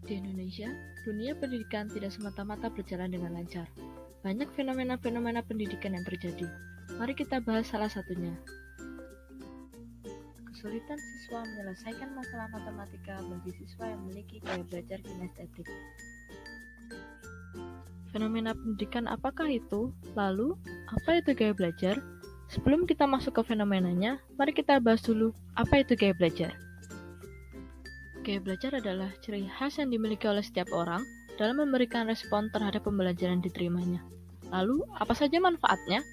Di Indonesia, dunia pendidikan tidak semata-mata berjalan dengan lancar. Banyak fenomena-fenomena pendidikan yang terjadi. Mari kita bahas salah satunya. Kesulitan siswa menyelesaikan masalah matematika bagi siswa yang memiliki gaya belajar kinestetik. Fenomena pendidikan apakah itu? Lalu, apa itu gaya belajar? Sebelum kita masuk ke fenomenanya, mari kita bahas dulu apa itu gaya belajar. Gaya belajar adalah ciri khas yang dimiliki oleh setiap orang dalam memberikan respon terhadap pembelajaran diterimanya. Lalu, apa saja manfaatnya?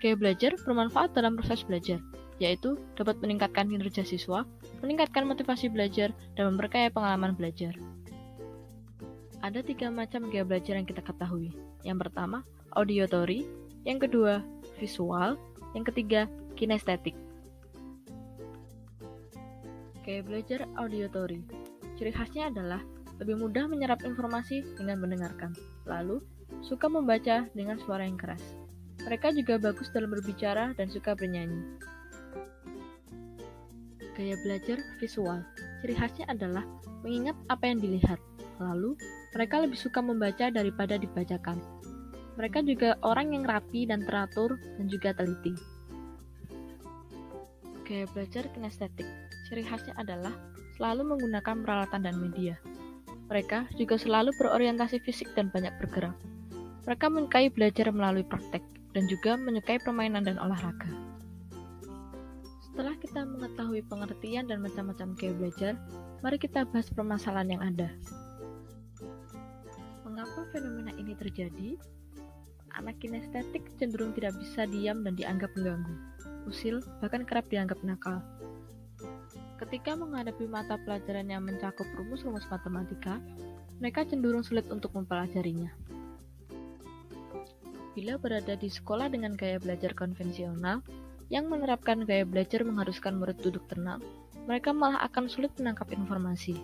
Gaya belajar bermanfaat dalam proses belajar, yaitu dapat meningkatkan kinerja siswa, meningkatkan motivasi belajar, dan memperkaya pengalaman belajar. Ada 3 macam gaya belajar yang kita ketahui. Yang pertama, auditory, yang kedua, visual, yang ketiga, kinestetik. Gaya belajar auditory. Ciri khasnya adalah lebih mudah menyerap informasi dengan mendengarkan, lalu suka membaca dengan suara yang keras. Mereka juga bagus dalam berbicara dan suka bernyanyi. Gaya belajar visual. Ciri khasnya adalah mengingat apa yang dilihat, lalu mereka lebih suka membaca daripada dibacakan. Mereka juga orang yang rapi dan teratur dan juga teliti. Gaya belajar kinestetik. Ciri khasnya adalah selalu menggunakan peralatan dan media. Mereka juga selalu berorientasi fisik dan banyak bergerak. Mereka menyukai belajar melalui praktek dan juga menyukai permainan dan olahraga. Setelah kita mengetahui pengertian dan macam-macam gaya belajar, mari kita bahas permasalahan yang ada. Mengapa fenomena ini terjadi? Anak kinestetik cenderung tidak bisa diam dan dianggap mengganggu, usil, bahkan kerap dianggap nakal. Ketika menghadapi mata pelajaran yang mencakup rumus-rumus matematika, mereka cenderung sulit untuk mempelajarinya. Bila berada di sekolah dengan gaya belajar konvensional, yang menerapkan gaya belajar mengharuskan murid duduk tenang, mereka malah akan sulit menangkap informasi.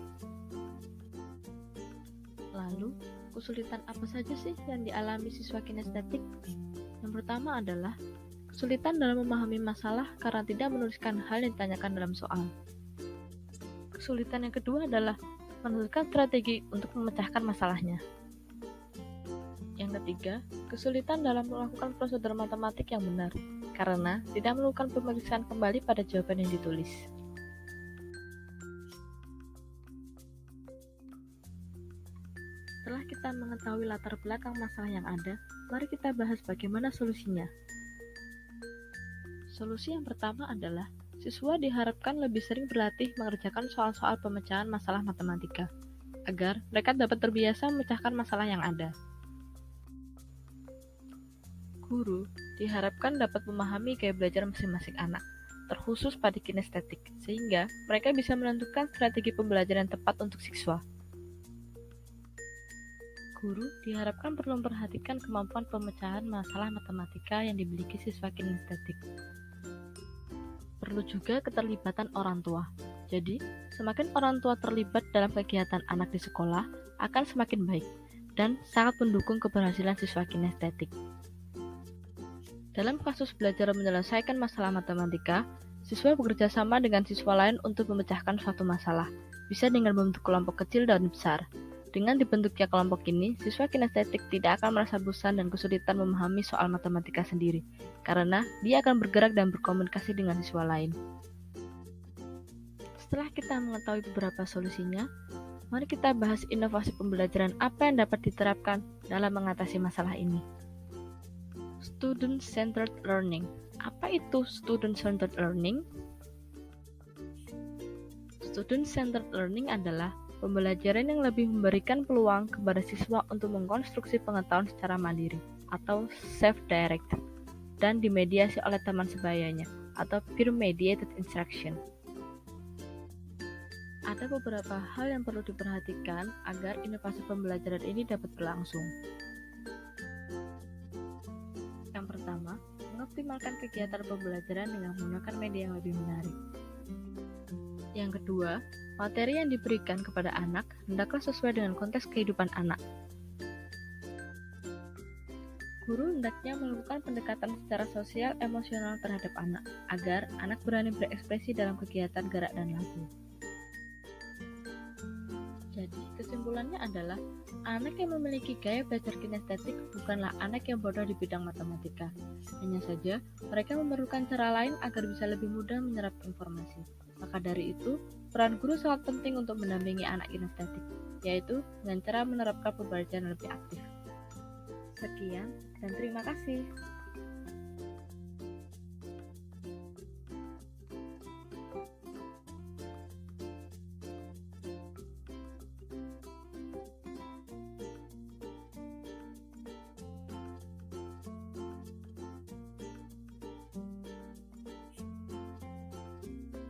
Lalu, kesulitan apa saja sih yang dialami siswa kinestetik? Yang pertama adalah kesulitan dalam memahami masalah karena tidak menuliskan hal yang ditanyakan dalam soal. Kesulitan yang kedua adalah menentukan strategi untuk memecahkan masalahnya. Yang ketiga, kesulitan dalam melakukan prosedur matematik yang benar, karena tidak melakukan pemeriksaan kembali pada jawaban yang ditulis. Setelah kita mengetahui latar belakang masalah yang ada, mari kita bahas bagaimana solusinya. Solusi yang pertama adalah siswa diharapkan lebih sering berlatih mengerjakan soal-soal pemecahan masalah matematika, agar mereka dapat terbiasa memecahkan masalah yang ada. Guru diharapkan dapat memahami gaya belajar masing-masing anak, terkhusus pada kinestetik, sehingga mereka bisa menentukan strategi pembelajaran yang tepat untuk siswa. Guru diharapkan perlu memperhatikan kemampuan pemecahan masalah matematika yang dimiliki siswa kinestetik. Perlu juga keterlibatan orang tua. Jadi, semakin orang tua terlibat dalam kegiatan anak di sekolah, akan semakin baik dan sangat mendukung keberhasilan siswa kinestetik. Dalam kasus belajar menyelesaikan masalah matematika, siswa bekerja sama dengan siswa lain untuk memecahkan suatu masalah, bisa dengan membentuk kelompok kecil dan besar. Dengan dibentuknya kelompok ini, siswa kinestetik tidak akan merasa bosan dan kesulitan memahami soal matematika sendiri, karena dia akan bergerak dan berkomunikasi dengan siswa lain. Setelah kita mengetahui beberapa solusinya, mari kita bahas inovasi pembelajaran apa yang dapat diterapkan dalam mengatasi masalah ini. Student-centered learning. Apa itu student-centered learning? Student-centered learning adalah pembelajaran yang lebih memberikan peluang kepada siswa untuk mengkonstruksi pengetahuan secara mandiri atau self-directed dan dimediasi oleh teman sebayanya atau peer-mediated instruction. Ada beberapa hal yang perlu diperhatikan agar inovasi pembelajaran ini dapat berlangsung. Yang pertama, mengoptimalkan kegiatan pembelajaran dengan menggunakan media yang lebih menarik. Yang kedua, materi yang diberikan kepada anak hendaklah sesuai dengan konteks kehidupan anak. Guru hendaknya melakukan pendekatan secara sosial emosional terhadap anak, agar anak berani berekspresi dalam kegiatan gerak dan lagu. Jadi, kesimpulannya adalah anak yang memiliki gaya belajar kinestetik bukanlah anak yang bodoh di bidang matematika. Hanya saja, mereka memerlukan cara lain agar bisa lebih mudah menyerap informasi. Maka dari itu, peran guru sangat penting untuk mendampingi anak kinestetik, yaitu dengan cara menerapkan pembelajaran lebih aktif. Sekian, dan terima kasih.